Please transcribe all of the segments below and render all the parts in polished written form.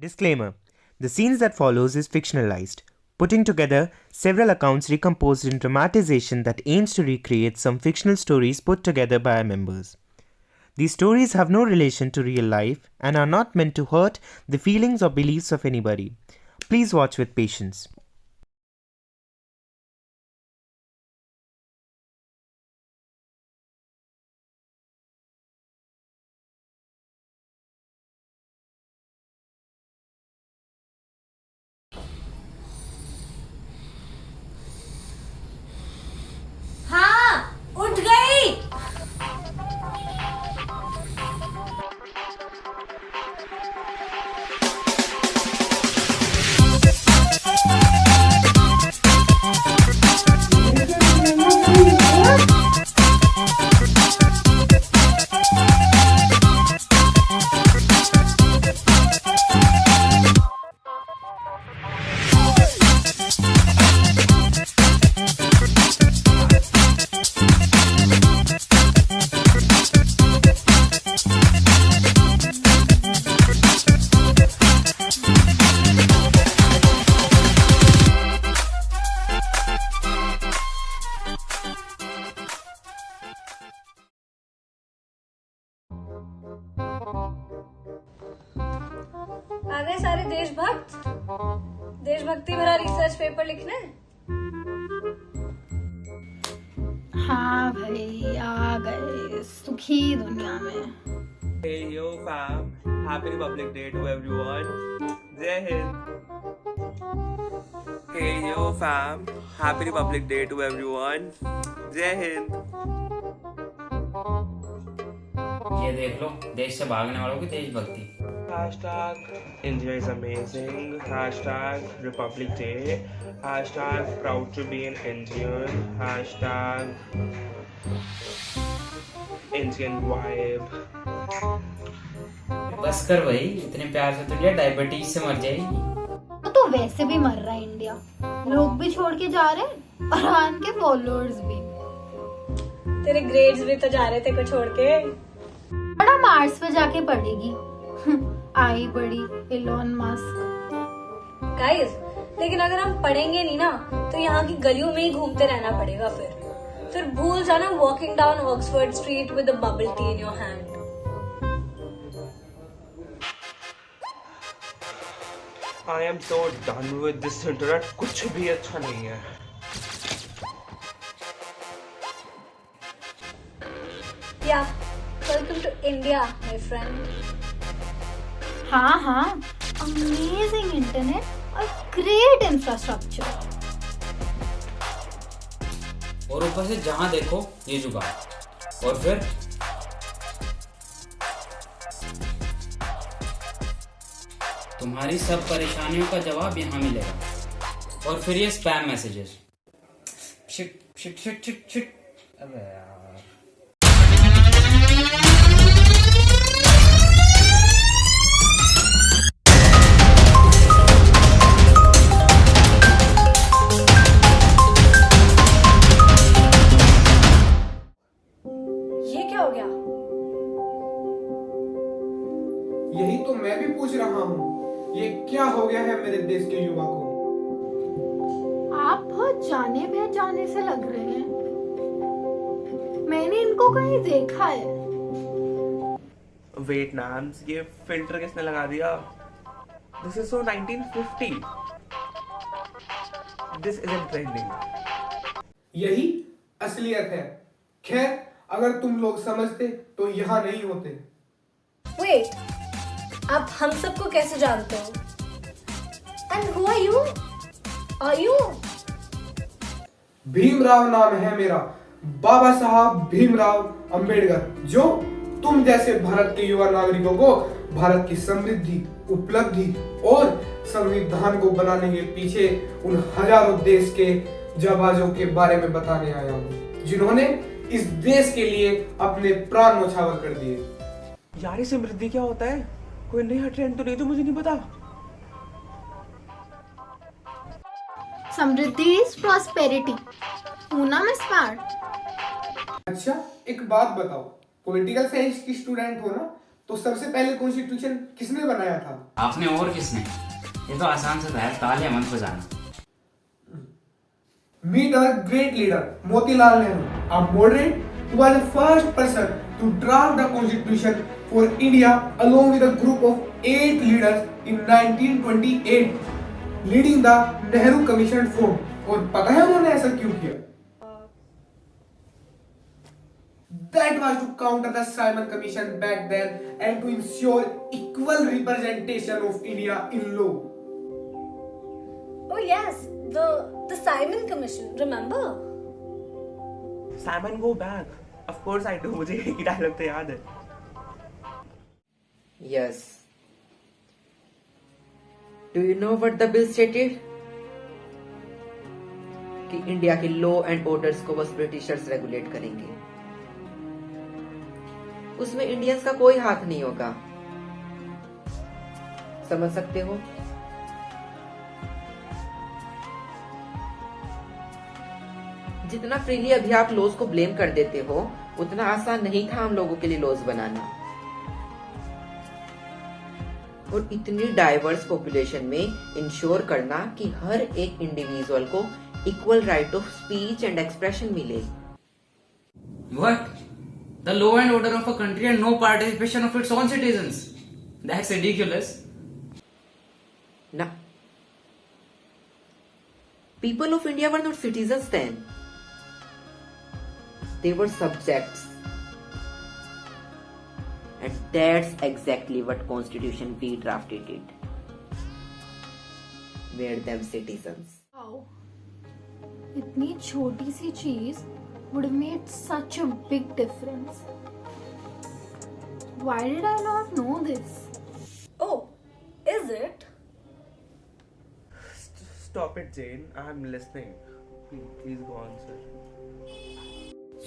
Disclaimer: the scenes that follows is fictionalized, putting together several accounts recomposed in dramatization that aims to recreate some fictional stories put together by our members. These stories have no relation to real life and are not meant to hurt the feelings or beliefs of anybody. Please watch with patience. हाँ उठ गई। आ गए सारे देशभक्ति भरा research paper लिखने। हाँ भाई आ गए सुखी दुनिया में। Hey yo fam, Happy Republic Day to everyone. Jai Hind. Hey yo fam, Happy Republic Day to everyone. Jai Hind. ये देख लो, देश से भागने वालों की देशभक्ति। Hashtag India is amazing. Hashtag Republic Day. Hashtag proud to be an Indian. Hashtag Indian vibe. बस कर भाई, इतने प्यार से तुझे डायबिटीज से मर जाएगी। तो वैसे भी मर रहा है इंडिया, लोग भी छोड़ के जा रहे हैं और आन के फॉलोअर्स भी। तेरे ग्रेड्स भी तो जा रहे थे को छोड़ के। बड़ा मार्स पे जाके पड़ेगी। आई बड़ी एलोन मस्क। गाइस, लेकिन अगर हम पढ़ेंगे नहीं ना तो यहाँ की गलियों में ही घूमते रहना पड़ेगा। फिर भूल जाना walking down Oxford street with a bubble tea in your hand. I am so done with this internet. कुछ भी अच्छा नहीं है. Yeah, welcome to India, my friend. हाँ अमेजिंग इंटरनेट और ग्रेट इंफ्रास्ट्रक्चर। और ऊपर से जहाँ देखो ये जुगाड़। और फिर तुम्हारी सब परेशानियों का जवाब यहाँ मिलेगा। और फिर ये spam messages. Shit shit shit shit shit. अबे यार। ये क्या हो गया? यही तो मैं भी पूछ रहा हूँ, ये क्या हो गया है मेरे देश के युवा को। आप बहुत जाने पहचाने से लग रहे हैं, मैंने इनको कहीं देखा है। Wait Nams, ये फिल्टर किसने लगा दिया? This is so 1950. This isn't trending. यही असलियत है। खैर, अगर तुम लोग समझते तो यहाँ नहीं होते। Wait, आप हम सबको कैसे जानते हो? And who are you? Are you? Bhimrao नाम है मेरा, बाबा साहब भीमराव अंबेडकर, जो तुम जैसे भारत के युवा नागरिकों को भारत की समृद्धि, उपलब्धि और संविधान को बनाने के पीछे उन हजारों देश के जाबाजों के बारे में बताने आया हूँ, जिन्होंने इस देश के लिए अपने प्राण न्यौछावर कर दिए। यार ये समृद्धि क्या होता है? कोई नया ट्रेंड तो नहीं जो मुझे नहीं पता? समृद्धि इज प्रॉस्पेरिटी। पूना में स्मार्ट। अच्छा, एक बात बताओ, पॉलिटिकल साइंस की स्टूडेंट हो ना, तो सबसे पहले कॉन्स्टिट्यूशन किसने बनाया था? आपने और किसने? ये तो आसान सा था यार, तालियां मत बजाना। Meet our great leader, Motilal Nehru, a moderate who was the first person to draft the constitution for India along with a group of 8 leaders in 1928, leading the Nehru Commission form. और पता है उन्होंने ऐसा क्यों किया? That was to counter the Simon Commission back then and to ensure equal representation of India in law. Oh yes, the Simon Commission, remember? Simon, go back. Of course I do. मुझे एक ही dialogue तो याद है. Yes. Do you know what the bill stated? कि India के law and orders को बस Britishers regulate करेंगे, उसमें इंडियंस का कोई हाथ नहीं होगा। समझ सकते हो? जितना फ्रीली अभी आप लॉज को ब्लेम कर देते हो, उतना आसान नहीं था हम लोगों के लिए लॉज बनाना। और इतनी डाइवर्स पॉपुलेशन में इंश्योर करना कि हर एक इंडिविजुअल को equal right of speech and expression मिले। What? The law and order of a country and no participation of its own citizens. That's ridiculous. ना, people of India were not citizens then. They were subjects. And that's exactly what constitution we drafted it. Made them citizens. Wow. इतनी छोटी सी चीज would have made such a big difference. Why did I not know this? Oh, is it? Stop it, Jane. I'm listening. Please go on, sir.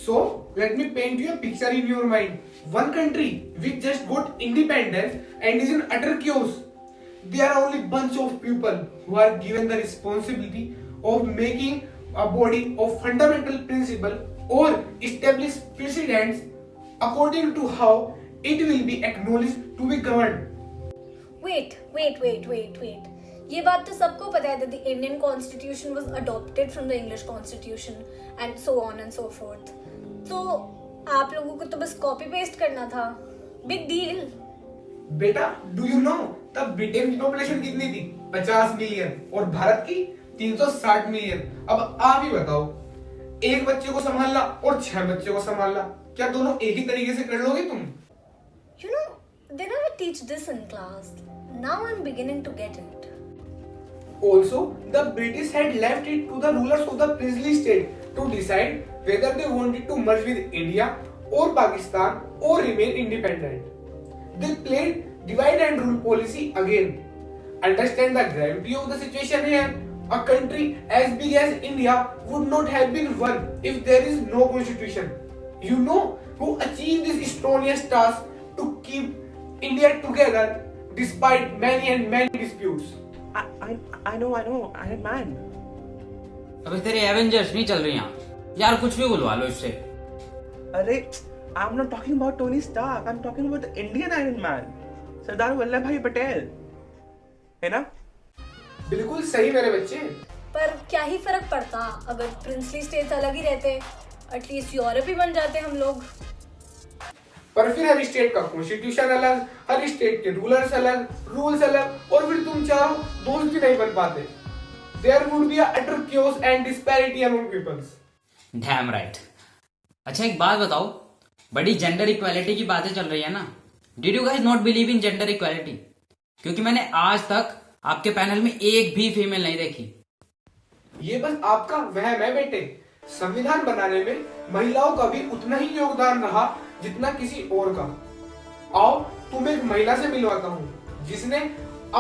So, let me paint you a picture in your mind. One country which just got independence and is in utter chaos. There are only bunch of people who are given the responsibility of making a body of fundamental principle or establish precedents according to how it will be acknowledged to be governed. Wait. ये बात तो सबको पता है that the Indian Constitution was adopted from the English Constitution and so on and so forth. तो आप लोगों को तो बस कॉपी पेस्ट करना था. Big deal. बेटा, do you know तब ब्रिटेन की पॉपुलेशन कितनी थी? 50 मिलियन और भारत की 360 मिलियन. अब आप ही बताओ, एक बच्चे को संभालना और 6 बच्चे को संभालना, क्या दोनों एक ही तरीके से कर लोगे तुम? You know, they never teach this in class. Now I'm beginning to get it. Also, the British had left it to the rulers of the princely state to decide whether they wanted to merge with India or Pakistan or remain independent. They played divide and rule policy again. Understand the gravity of the situation here. A country as big as India would not have been won if there is no constitution. You know who achieved this strenuous task to keep India together despite many disputes? I know, Iron Man. अबे तेरे Avengers नहीं चल रही यहाँ यार, कुछ भी बुलवा लो इससे। अरे, I'm not talking about Tony Stark. I'm talking about the Indian Iron Man, Sardar Vallabh भाई पटेल, है ना? बिल्कुल सही मेरे बच्चे। पर क्या ही फर्क पड़ता अगर प्रिंसली स्टेट्स अलग ही रहते, एटलीस्ट यूरोप ही बन जाते हम लोग। पर फिर हर स्टेट का कॉन्स्टिट्यूशन अलग, हर स्टेट के रूलर्स अलग, रूल्स अलग, और फिर तुम चारों दोस्त भी नहीं बन पाते। There would be a utter chaos and disparity among peoples. Damn right. अच्छा एक बात बताओ, बड़ी जेंडर इक्वालिटी की बातें चल रही है ना? Did you guys not believe in gender equality? क्योंकि मैंने आज तक आपके पैनल में एक भी फीमेल नहीं देखी। ये बस आपका वहम है बेटे। संविधान बनाने में महिलाओं का भी उतना ही योगदान रहा जितना किसी और का। आओ तुम एक महिला से मिलवाता हूँ जिसने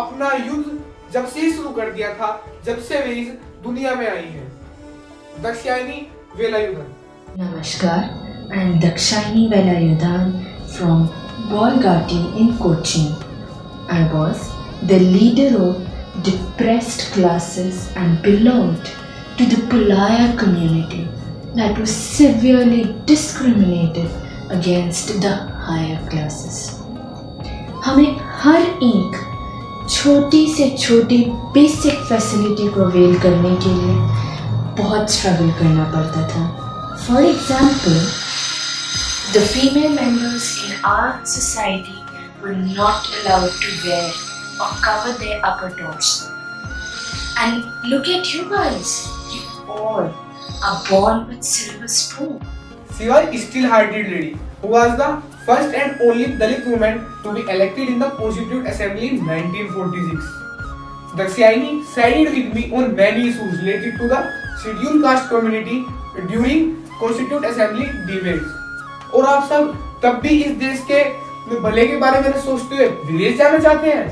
अपना युद्ध जब से ही शुरू कर दिया था, जब से वे इस दुनिया में आई है। Dakshayani Velayudhan. Namaskar, I am Dakshayani Velayudhan from Bolgati in Cochin. I was the leader of depressed classes and belonged to the Pulaya community that was severely discriminated against the higher classes. हमें हर एक छोटी से छोटी बेसिक फैसिलिटी को avail करने के लिए बहुत स्ट्रगल करना पड़ता था. For example, the female members in our society were not allowed to wear or cover their upper torso. And look at you guys, you all are born with silver spoon. She was a still-hearted lady who was the first and only Dalit woman to be elected in the Constituent Assembly in 1946. Daksayani sided with me on many issues related to the scheduled caste community during Constituent Assembly debates. और आप सब तब भी इस देश के भले के बारे में सोचते हुए विदेश जाना चाहते हैं.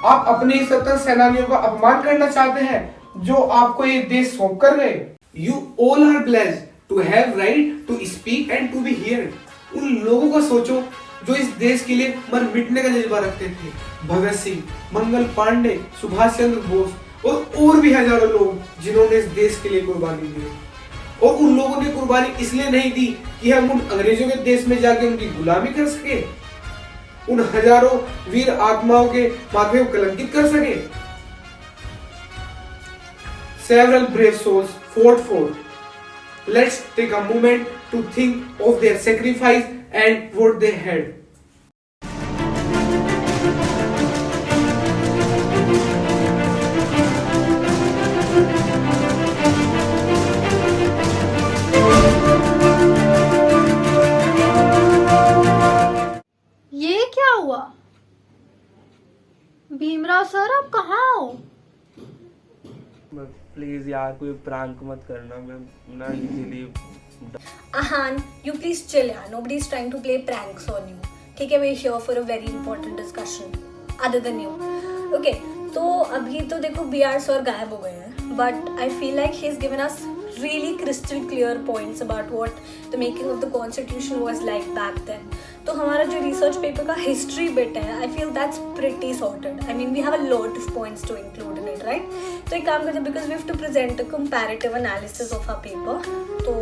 आप अपने ही स्वतंत्र सेनानियों का अपमान करना चाहते हैं जो आपको ये देश सौंप कर गए. You all are blessed to have right to speak and to be heard. उन लोगों का सोचो जो इस देश के लिए मर मिटने का जज्बा रखते थे. भगत सिंह, मंगल पांडे, सुभाष चंद्र बोस और भी हजारों लोग जिन्होंने इस देश के लिए कुर्बानी दी. और उन लोगों ने कुर्बानी इसलिए नहीं दी कि हम उन अंग्रेजों के देश में जाके उनकी गुलामी कर सके, उन हजारों वीर आत्माओं के माथे को कलंकित कर सके. Several brave souls fought for. Let's take a moment to think of their sacrifice and what they had. ये क्या हुआ? भीमराव सर, आप कहाँ हो? प्लीज यार कोई प्रैंक मत करना. मैं ना easily. Ahan, you please chill यार. Nobody is trying to play pranks on you. ठीक है, we're here for a very important discussion. Other than you. Okay, तो अभी तो देखो BR सर गायब हो गए हैं. But I feel like he's given us really crystal clear points about what the making of the constitution was like back then. तो हमारा जो research paper का history bit है, I feel that's pretty sorted. I mean, we have a lot of points to include in it, right? तो एक काम करते हैं, because we have to present a comparative analysis of our paper. तो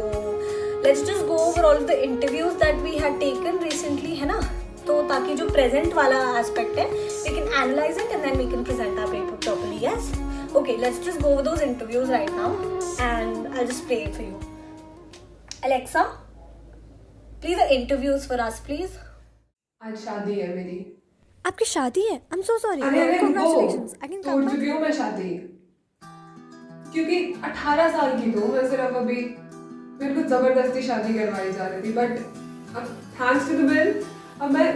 let's just go over all of the interviews that we had taken recently, है ना? तो ताकि जो present वाला aspect है, we can analyze it and then we can present our paper properly. Yes? Okay, let's just go over those interviews right now and I'll just play it for you. Alexa, play the interviews for us, please. आज शादी है मेरी. आपकी शादी है? I'm so sorry. अरे Congratulations. I can come तोड़ चुकी हूँ मैं शादी, क्योंकि 18 साल की तो मैं सिर्फ अभी मेरे को जबरदस्ती शादी करवाई जा रही थी. बट अब थैंक्स टू द बिल अब मैं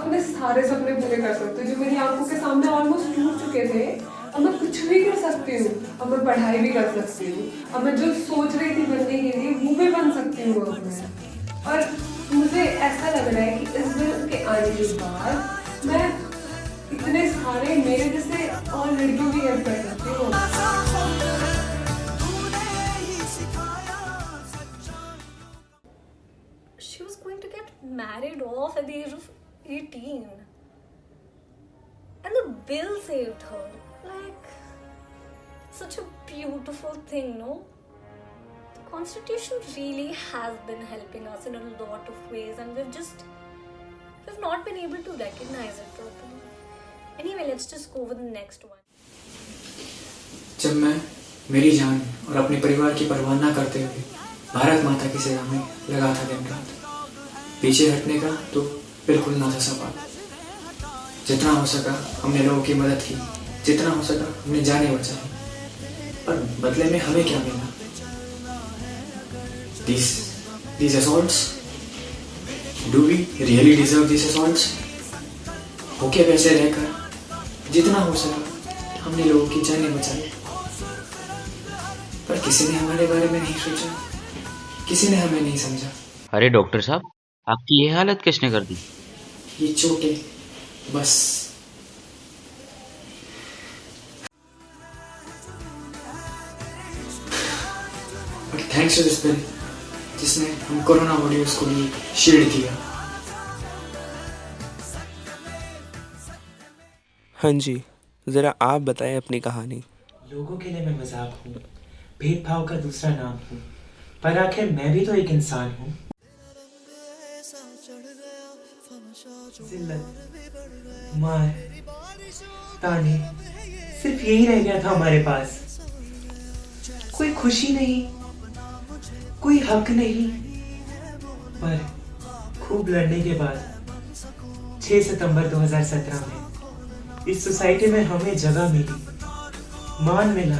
अपने सारे सपने पूरे कर सकती हूँ जो मेरी आंखों के सामने ऑलमोस्ट टूट चुके थे. अब मैं कुछ भी कर सकती हूँ. अब मैं पढ़ाई भी कर सकती हूँ. अब मैं जो सोच रही थी बनने के लिए वो भी बन सकती हूँ अब मैं. और मुझे ऐसा लग रहा है कि इस दिन के आने के बाद मैं इतने सारे मेरे जैसे और लड़कियों की हेल्प कर सकती हूँ. She was going to get married off at the age of 18. And the bill saved her. Like, such a beautiful thing, no? The Constitution really has been helping us in a lot of ways and we've not been able to recognize it properly. Anyway, let's just go over the next one. जब मैं मेरी जान और अपने परिवार की परवाह न करते हुए भारत माता की सेवा में लगा था दिन रात, पीछे हटने का तो बिल्कुल ना था सवाल. जितना हो सका हमने लोगों की मदद की, जितना हो सका हमने जाने बचाई, पर बदले में हमें क्या मिला? These assaults? Do we really deserve these assaults? भूखे पैसे रहकर जितना हो सका हमने लोगों की जानें बचाई, पर किसी ने हमारे बारे में नहीं सोचा, किसी ने हमें नहीं समझा. अरे डॉक्टर साहब, आपकी ये हालत किसने कर दी? ये चोटें बस. But thanks to this bill, जिसने हम कोरोना वॉरियर्स को भी शील्ड किया. हाँ जी, जरा आप बताएं अपनी कहानी. लोगों के लिए मैं मजाक हूँ, भेदभाव का दूसरा नाम हूँ, पर आखिर मैं भी तो एक इंसान हूँ. जिल्लत, मार, ताने, सिर्फ यही रह गया था हमारे पास। कोई खुशी नहीं, कोई हक नहीं। पर खूब लड़ने के बाद 6 सितंबर 2017 में इस सोसाइटी में हमें जगह मिली, मान मिला।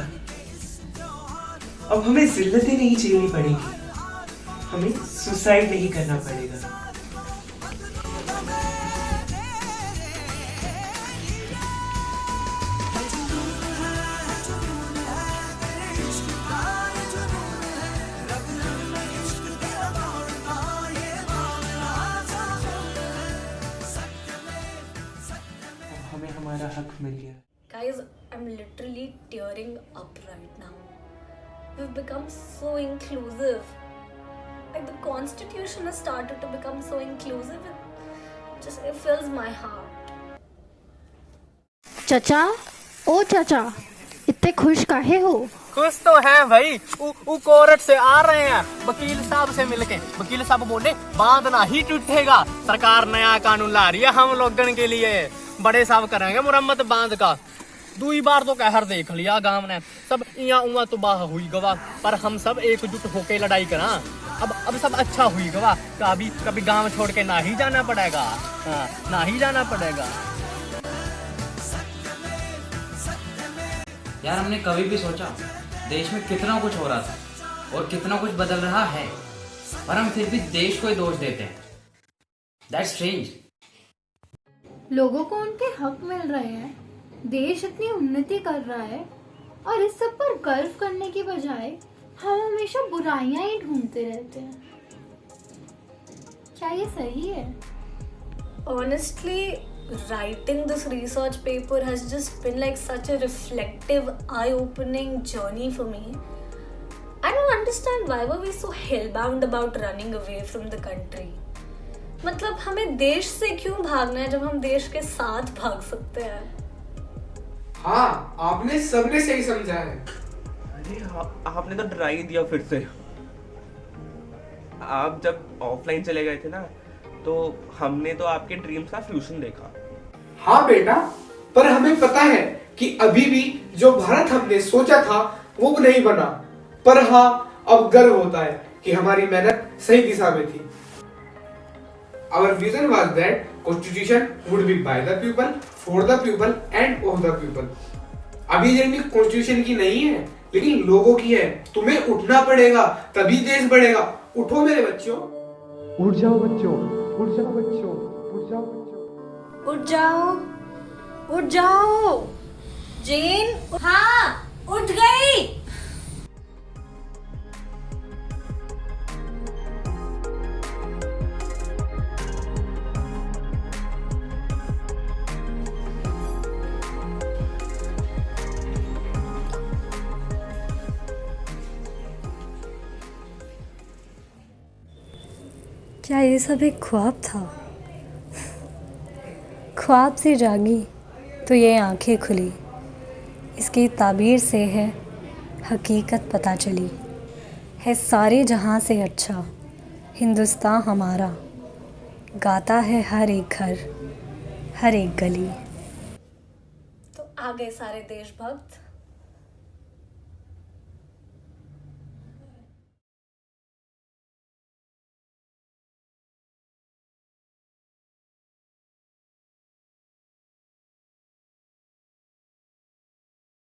अब हमें जिल्लतें नहीं झेलनी पड़ेगी, हमें सुसाइड नहीं करना पड़ेगा। हमें हमारा हक मिल गया। Guys, I'm literally tearing up right now. We've become so inclusive. Like the constitution has started to become so inclusive. It fills my heart. चचा, ओ चचा, इतने खुश काहे हो? खुश तो है भाई। कोर्ट से आ रहे हैं वकील साहब से मिलके। वकील साहब बोले बांध ना ही टूटेगा, सरकार नया कानून ला रही है हम लोगन के लिए। बड़े साहब करेंगे मुरम्मत बांध का। 2 बार तो कहर देख लिया गांव ने, सब इया उआ तो बाह हुई गवा, पर हम सब एकजुट होके लड़ाई करा। अब सब अच्छा हुई गवा। कभी गांव छोड़ के ना ही जाना पड़ेगा। हाँ, ना ही जाना पड़ेगा। यार हमने कभी भी सोचा देश में कितना कुछ हो रहा था और कितना कुछ बदल रहा है, पर हम फिर भी देश को ही दोष देते हैं। That's strange. लोगों को उनके हक मिल रहे हैं, देश इतनी उन्नति कर रहा है, और इस सब पर गर्व करने की बजाय हम हमेशा बुराइयां ही ढूंढते रहते हैं। क्या ये सही है? Honestly, writing this research paper has just been like such a reflective, eye-opening journey for me. I don't understand why were we so hellbound about running away from the country. मतलब हमें देश से क्यों भागना है जब हम देश के साथ भाग सकते हैं? हाँ, आपने सबने सही समझा है। अरे आपने तो डरा ही दिया फिर से। आप जब ऑफलाइन चले गए थे ना, तो हमने तो आपके ड्रीम्स का फ्यूजन देखा। हाँ बेटा, पर हमें पता है कि अभी भी जो भारत हमने सोचा था वो नहीं बना। पर हाँ, अब गर्व होता है कि हमारी मेहनत सही दिशा में थी। Our vision was that Constitution would be by the people, for the people and of the people. अभी जर्नी कॉन्स्टिट्यूशन की नहीं है, लेकिन लोगों की है। तुम्हें उठना पड़ेगा, तभी देश बढ़ेगा। उठो मेरे बच्चों। उठ जाओ बच्चों, उठ जाओ बच्चों, उठ जाओ बच्चों। उठ जाओ, उठ जाओ। जेन, हाँ, उठ गई। क्या ये सब एक ख्वाब था? ख्वाब से जागी तो ये आंखें खुली, इसकी ताबीर से है हकीकत पता चली। है सारे जहां से अच्छा हिंदुस्तान हमारा, गाता है हर एक घर, हर एक गली। तो आ गए सारे देशभक्त।